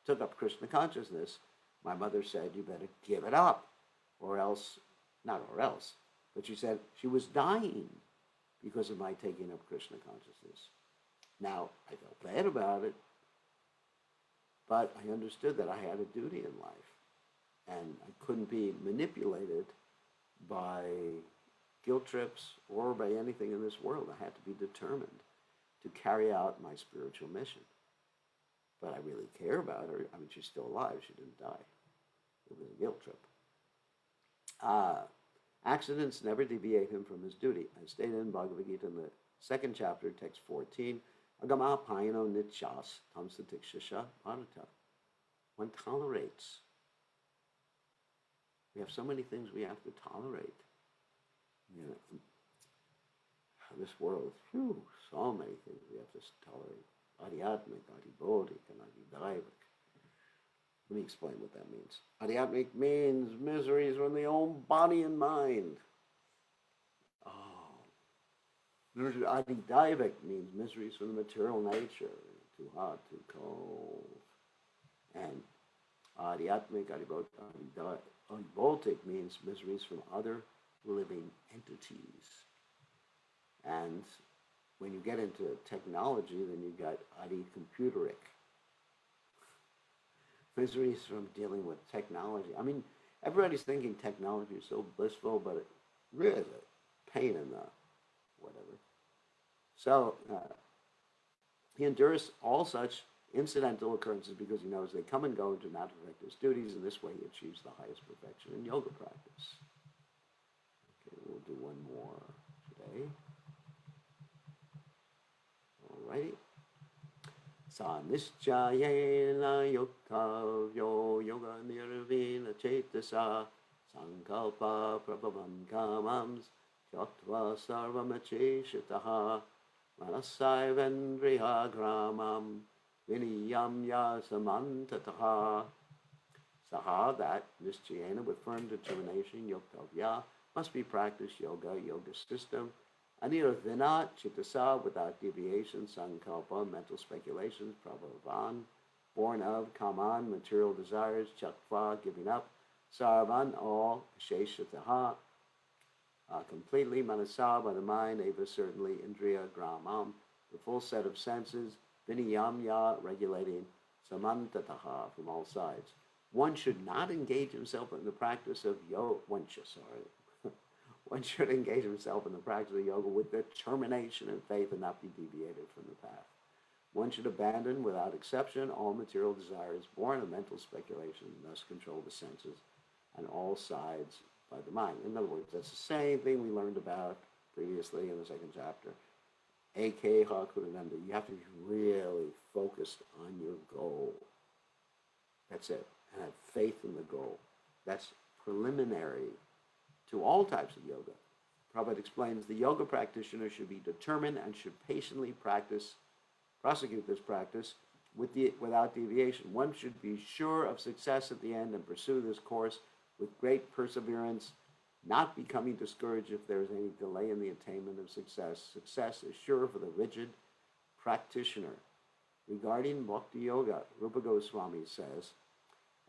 took up Krishna consciousness, my mother said, you better give it up, or else, not or else, but she said she was dying because of my taking up Krishna consciousness. Now, I felt bad about it, but I understood that I had a duty in life, and I couldn't be manipulated by guilt trips or by anything in this world. I had to be determined to carry out my spiritual mission. But I really care about her. I mean, she's still alive. She didn't die. It was a guilt trip. Accidents never deviate him from his duty. I stated in Bhagavad Gita in the second chapter, text 14, Agama Payano Nityas Tamsatikshasha Bharata. One tolerates. We have so many things we have to tolerate. This world, so many things we have to tolerate. Adhyatmik, adhibodhik, and adhidaivik. Let me explain what that means. Adhyatmik means miseries from the own body and mind. Adhidaivik means miseries from the material nature, too hot, too cold. And adhyatmik, adhibodhik means miseries from other living entities. And when you get into technology, then you got adhi-computeric. Miseries from dealing with technology. I mean, everybody's thinking technology is so blissful, but it really is a pain in the whatever. So he endures all such incidental occurrences because he knows they come and go and do not affect his duties. In this way, he achieves the highest perfection in yoga practice. Okay, we'll do one more today. Alrighty. Sa nischayena yoktavyo yoga nirvina chetasa sankalpa prabhavan kamams tyaktva sarvamacheshitaha manasayvendriya gramam viniyam yasamantataha. Saha, that nischayena with firm determination, yoktavya, must be practiced yoga system. Anirvina chitasa, without deviation, sankalpa, mental speculations, prabhavan, born of, kaman, material desires, chakva, giving up, sarvan, all, sheshataha, completely, manasa, by the mind, eva, certainly, indriya, gramam, the full set of senses, viniyamya, regulating, samantataha, from all sides. One should not engage himself in the practice of yoga, one should engage himself in the practice of yoga with determination and faith and not be deviated from the path. One should abandon, without exception, all material desires born of mental speculation, and thus control the senses on all sides by the mind. In other words, that's the same thing we learned about previously in the second chapter. Ekeha Kudananda. You have to be really focused on your goal. That's it. And have faith in the goal. That's preliminary to all types of yoga. Prabhupada explains the yoga practitioner should be determined and should patiently prosecute this practice without deviation. One should be sure of success at the end and pursue this course with great perseverance, not becoming discouraged if there is any delay in the attainment of success. Success is sure for the rigid practitioner. Regarding Bhakti Yoga, Rupa Goswami says,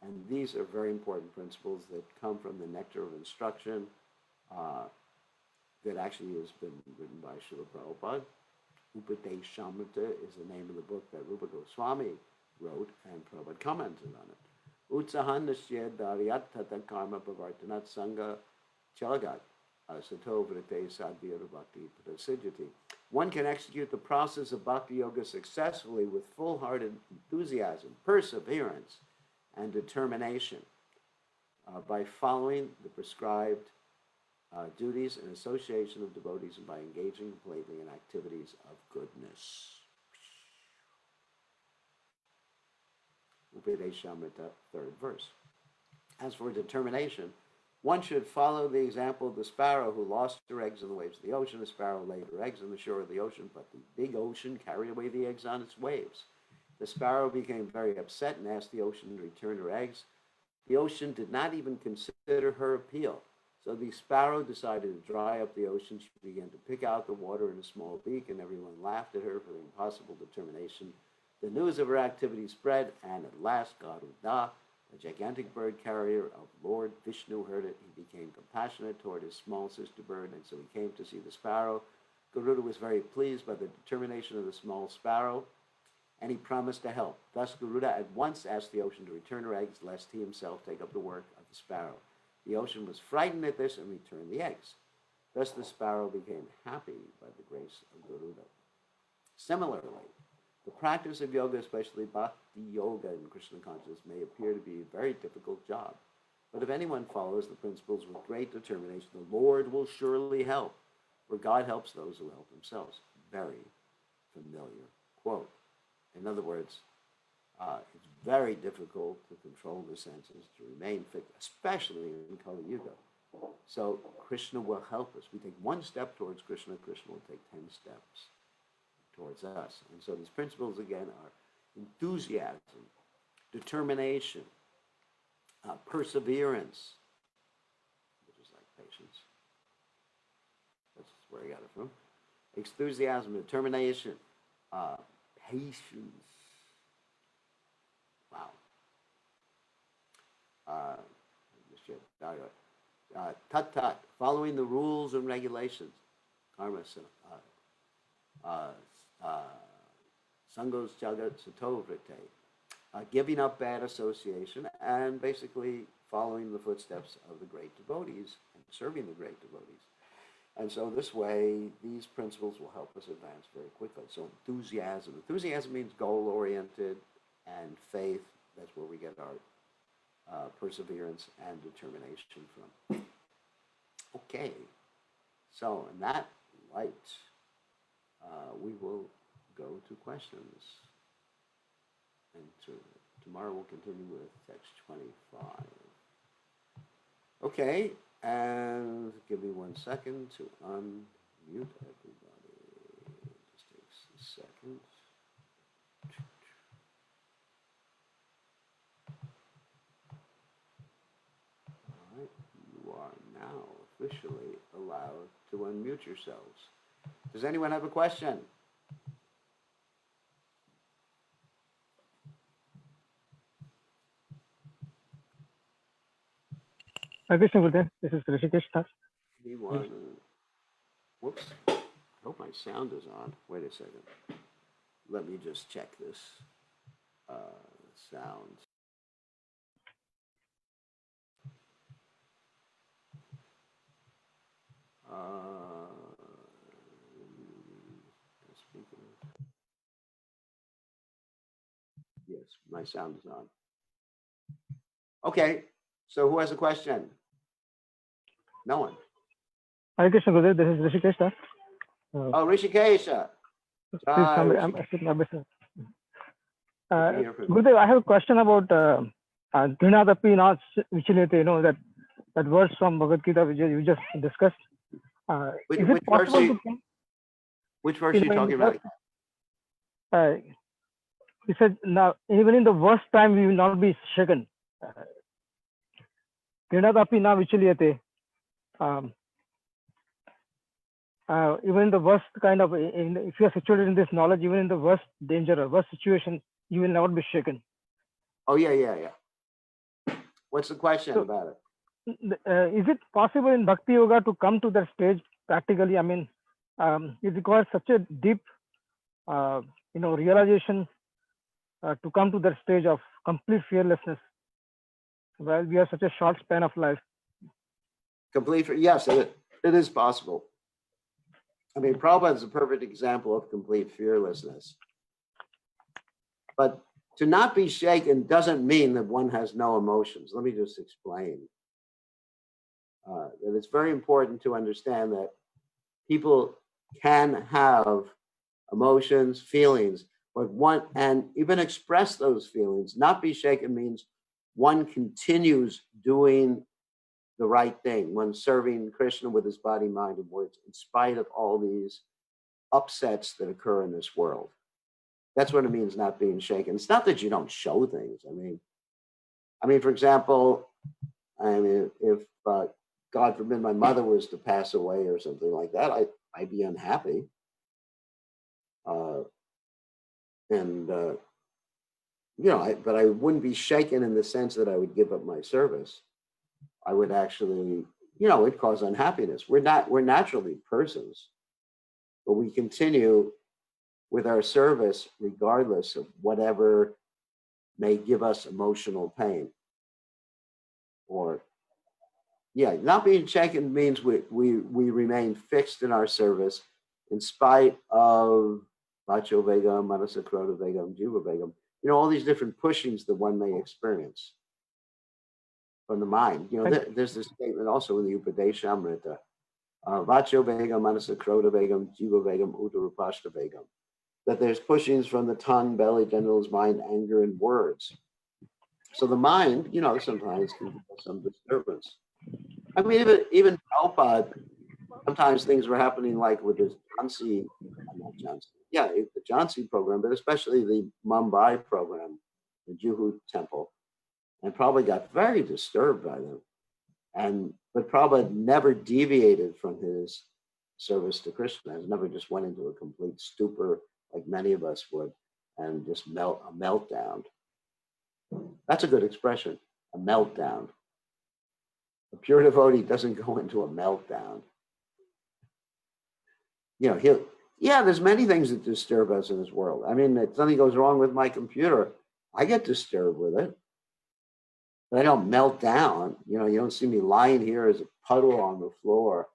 and these are very important principles that come from the Nectar of Instruction that actually has been written by Srila Prabhupada. Upadeshamrita is the name of the book that Rupa Goswami wrote, and Prabhupada commented on it. Utsahan nishya daryat tata karma pavartanat sangha chalagat sato vrite sadhyara bhakti prasiddhati. One can execute the process of bhakti yoga successfully with full-hearted enthusiasm, perseverance, and determination by following the prescribed duties and association of devotees and by engaging completely in activities of goodness. Upadeshamrita, 3rd verse. As for determination, one should follow the example of the sparrow who lost her eggs in the waves of the ocean. The sparrow laid her eggs on the shore of the ocean, but the big ocean carried away the eggs on its waves. The sparrow became very upset and asked the ocean to return her eggs. The ocean did not even consider her appeal. So the sparrow decided to dry up the ocean. She began to pick out the water in a small beak, and everyone laughed at her for the impossible determination. The news of her activity spread, and at last Garuda, a gigantic bird carrier of Lord Vishnu, heard it. He became compassionate toward his small sister bird, and so he came to see the sparrow. Garuda was very pleased by the determination of the small sparrow, and he promised to help. Thus Garuda at once asked the ocean to return her eggs, lest he himself take up the work of the sparrow. The ocean was frightened at this and returned the eggs. Thus the sparrow became happy by the grace of Garuda. Similarly, the practice of yoga, especially bhakti yoga in Krishna consciousness, may appear to be a very difficult job. But if anyone follows the principles with great determination, the Lord will surely help, for God helps those who help themselves. Very familiar quote. In other words, it's very difficult to control the senses, to remain fit, especially in Kali Yuga. So Krishna will help us. We take one step towards Krishna, Krishna will take 10 steps towards us. And so these principles, again, are enthusiasm, determination, perseverance, which is like patience. That's where I got it from. Enthusiasm, determination, patience. Wow. Tat, following the rules and regulations. Karma, Sangos Jagat Satovrite, giving up bad association and basically following the footsteps of the great devotees and serving the great devotees. And so this way, these principles will help us advance very quickly. So enthusiasm. Enthusiasm means goal-oriented, and faith, that's where we get our perseverance and determination from. Okay, so in that light, we will go to questions. And tomorrow we'll continue with text 25. Okay, and give me 1 second to unmute everybody. It just takes a second. All right, you are now officially allowed to unmute yourselves. Does anyone have a question? Krishna Gurudev, this is Rishikesh. Anyone? Whoops. I hope my sound is on. Wait a second. Let me just check this sound. Yes, my sound is on. Okay, so who has a question? No one. Hare Krishna Gurudev, this is Rishikesh. Oh, Rishikesh. Gurudev, I have a question about Dhinadapi Na Vichilete, you know, that verse from Bhagavad Gita which you just discussed. Which verse are you talking about? He said, now, even in the worst time, we will not be shaken. Dhinadapi Na Vichilete. Even in the worst kind of, if you are situated in this knowledge, even in the worst danger or worst situation, you will never be shaken. Oh, yeah. What's the question about it? Is it possible in Bhakti Yoga to come to that stage practically? I mean, it requires such a deep, realization to come to that stage of complete fearlessness. Well, we have such a short span of life. Yes, it is possible. I mean, Prabhupada is a perfect example of complete fearlessness. But to not be shaken doesn't mean that one has no emotions. Let me just explain. That it's very important to understand that people can have emotions, feelings, but one, and even express those feelings. Not be shaken means one continues doing the right thing, one serving Krishna with his body, mind, and words, in spite of all these upsets that occur in this world. That's what it means, not being shaken. It's not that you don't show things. I mean, for example, if God forbid my mother was to pass away or something like that, I'd be unhappy. But I wouldn't be shaken in the sense that I would give up my service. I would actually, it'd cause unhappiness. We're naturally persons, but we continue with our service regardless of whatever may give us emotional pain. Or, not being shaken means we remain fixed in our service in spite of Vacho Vegam, Manasa Krota Vegam, Jiva Vegam, all these different pushings that one may experience from the mind. There's this statement also in the Upadeshamrita, Vacho Vegam, Manasa Krota Vegam, Jiva Vegam, Uttarupashta Vegam, that there's pushings from the tongue, belly, genitals, mind, anger, and words. So the mind, sometimes can give some disturbance. I mean, even Prabhupada, sometimes things were happening like with this the Jhansi program, but especially the Mumbai program, the Juhu temple, and probably got very disturbed by them. But Prabhupada never deviated from his service to Krishna. He never just went into a complete stupor like many of us would and just a meltdown. That's a good expression, a meltdown. A pure devotee doesn't go into a meltdown. There's many things that disturb us in this world. I mean, if something goes wrong with my computer, I get disturbed with it. But I don't melt down. You don't see me lying here as a puddle on the floor,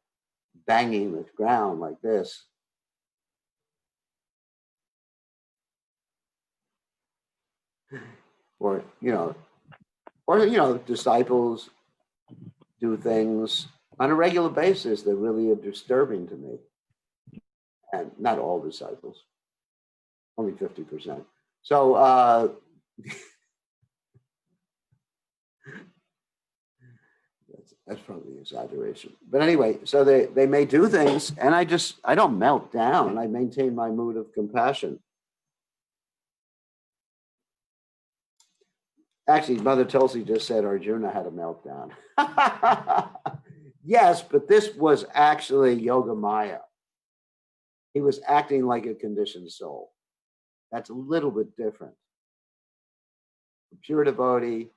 banging the ground like this. Or disciples do things on a regular basis that really are disturbing to me. And not all disciples, only 50%. So that's probably an exaggeration. But anyway, so they may do things, and I don't melt down. I maintain my mood of compassion. Actually, Mother Tulsi just said Arjuna had a meltdown. Yes, but this was actually Yoga Maya. He was acting like a conditioned soul. That's a little bit different. A pure devotee,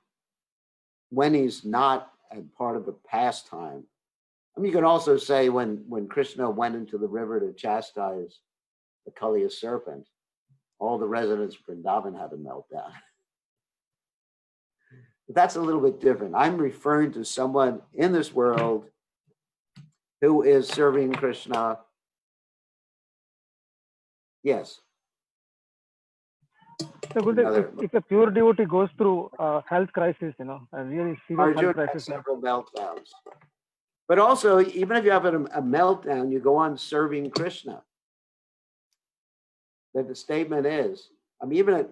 when he's not part of a pastime. I mean, you can also say when Krishna went into the river to chastise the Kaliya serpent, all the residents of Vrindavan had a meltdown. But that's a little bit different. I'm referring to someone in this world who is serving Krishna. Yes. So good. If a pure devotee goes through a health crisis, a really serious health crisis, several meltdowns. But also, even if you have a meltdown, you go on serving Krishna. That the statement is, meltdown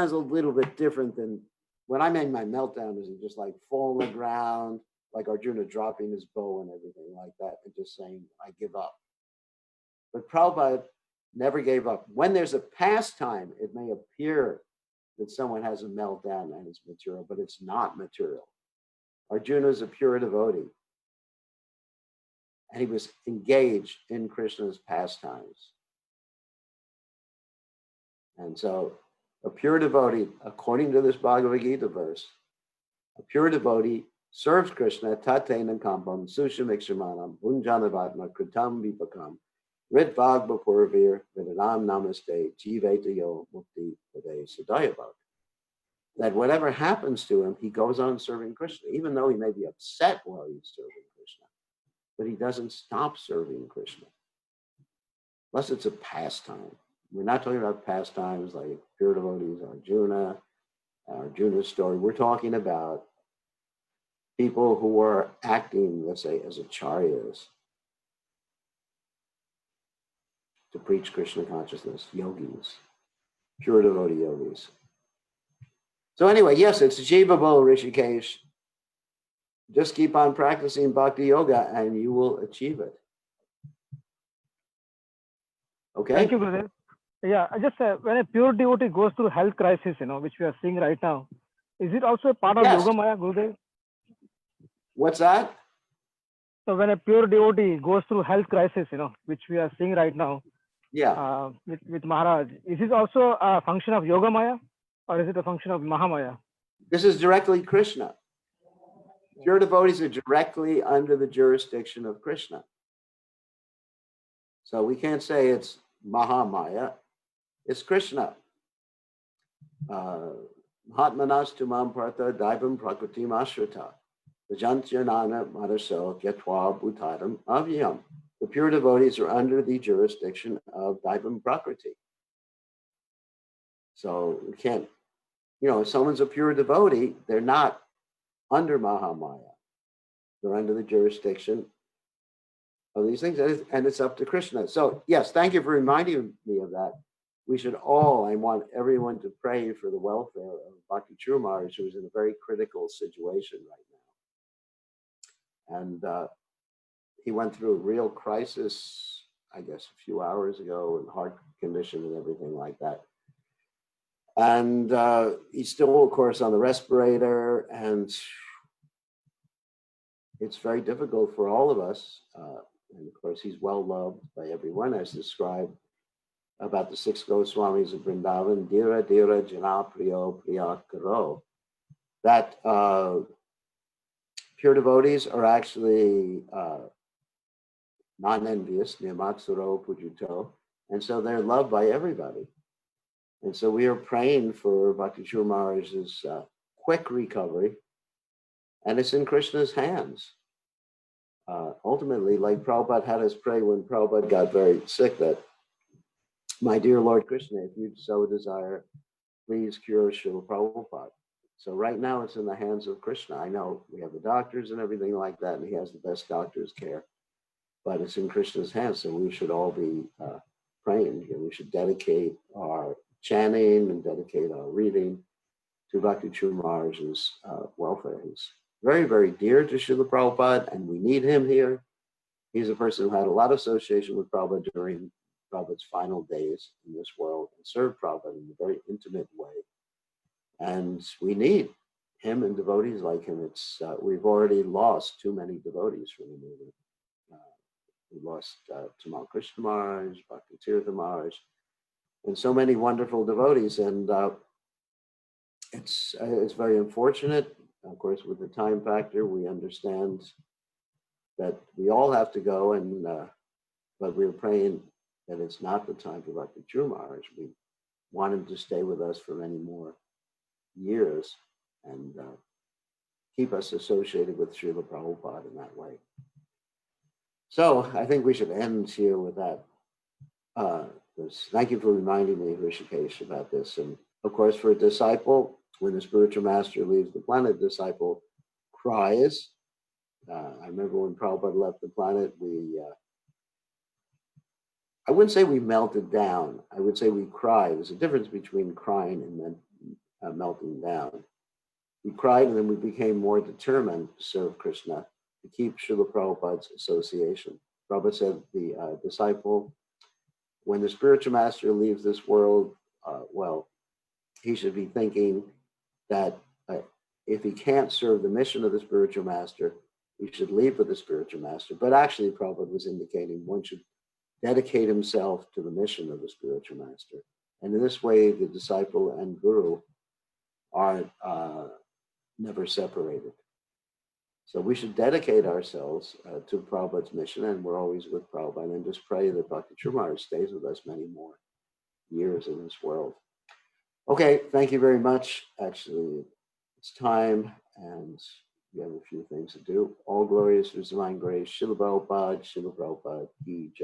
is a little bit different than when I mean my meltdown is just like fall on the ground, like Arjuna dropping his bow and everything like that, and just saying, I give up. But Prabhupada never gave up. When there's a pastime, it may appear that someone has a meltdown and it's material, but it's not material. Arjuna is a pure devotee. And he was engaged in Krishna's pastimes. And so a pure devotee, according to this Bhagavad Gita verse, a pure devotee serves Krishna, tatena kampam, susham ikshamanam, bunjanavatma, kritam vipakam, rit vagba purvir, vidadam namaste, jiveta yo mukti vade sadayabhak. That whatever happens to him, he goes on serving Krishna, even though he may be upset while he's serving Krishna, but he doesn't stop serving Krishna, unless it's a pastime. We're not talking about pastimes like pure devotees, Arjuna's story. We're talking about people who were acting, let's say, as acharyas to preach Krishna consciousness, yogis, pure devotee yogis. So anyway, yes, it's achievable, Rishikesh. Just keep on practicing bhakti yoga and you will achieve it. Okay? Thank you, Gurudev. Yeah, I just when a pure devotee goes through health crisis, which we are seeing right now, is it also a part of Yes. Yoga Maya, Gurudev? What's that? So when a pure devotee goes through health crisis, which we are seeing right now, Yeah. with Maharaj, is it also a function of Yoga Maya, or is it a function of Mahamaya? This is directly Krishna. Pure devotees are directly under the jurisdiction of Krishna. So we can't say it's Mahamaya, it's Krishna. Mahatmanas tumam partha daivam prakritim ashrita. Vajantyanana manaso gyatva bhutadam avyam. The pure devotees are under the jurisdiction of daivam prakriti. So we can't, if someone's a pure devotee, they're not under Mahamaya. They're under the jurisdiction of these things, and it's up to Krishna. So yes, thank you for reminding me of that. We should all, I want everyone to pray for the welfare of Bhakti Maharaj, who is in a very critical situation right now. And he went through a real crisis, I guess, a few hours ago, in heart condition and everything like that. And he's still, of course, on the respirator, and it's very difficult for all of us. And of course, he's well loved by everyone, as described about the 6 Goswamis of Vrindavan, Dira Dira Jana Priyo Priya Karo, that pure devotees are actually non-envious, Nimatsuro Pujuto, and so they're loved by everybody. And so we are praying for Bhakti Maharaj's quick recovery, and it's in Krishna's hands. Ultimately, like Prabhupada had us pray when Prabhupada got very sick, that, my dear Lord Krishna, if you so desire, please cure Srila Prabhupada. So right now it's in the hands of Krishna. I know we have the doctors and everything like that, and he has the best doctor's care, but it's in Krishna's hands. So we should all be praying here. We should dedicate our chanting and dedicate our reading to Bhakti Maharaj's welfare. He's very, very dear to Srila Prabhupada, and we need him here. He's a person who had a lot of association with Prabhupada during Prabhupada's final days in this world, and served Prabhupada in a very intimate way. And we need him and devotees like him. It's we've already lost too many devotees from the movement. We lost Tamal Krishna Maharaj, Bhakti Tirtha Maharaj, and so many wonderful devotees. And it's very unfortunate. Of course, with the time factor, we understand that we all have to go, and but we're praying that it's not the time for Bhakti Maharaj. We want him to stay with us for many more years and keep us associated with Srila Prabhupada in that way. So I think we should end here with that. Thank you for reminding me, Rishikesh, about this. And of course, for a disciple, when the spiritual master leaves the planet, the disciple cries. I remember when Prabhupada left the planet, I wouldn't say we melted down. I would say we cried. There's a difference between crying and then melting down. We cried, and then we became more determined to serve Krishna, to keep Srila Prabhupada's association. Prabhupada said the disciple, when the spiritual master leaves this world, he should be thinking that if he can't serve the mission of the spiritual master, he should leave for the spiritual master. But actually, Prabhupada was indicating one should dedicate himself to the mission of the spiritual master. And in this way, the disciple and guru are never separated. So we should dedicate ourselves to Prabhupada's mission, and we're always with Prabhupada, and just pray that Bhakti Maharaj stays with us many more years in this world. Okay, thank you very much. Actually, it's time, and we have a few things to do. All glories to His divine grace. Srila Prabhupada, Ki Jai.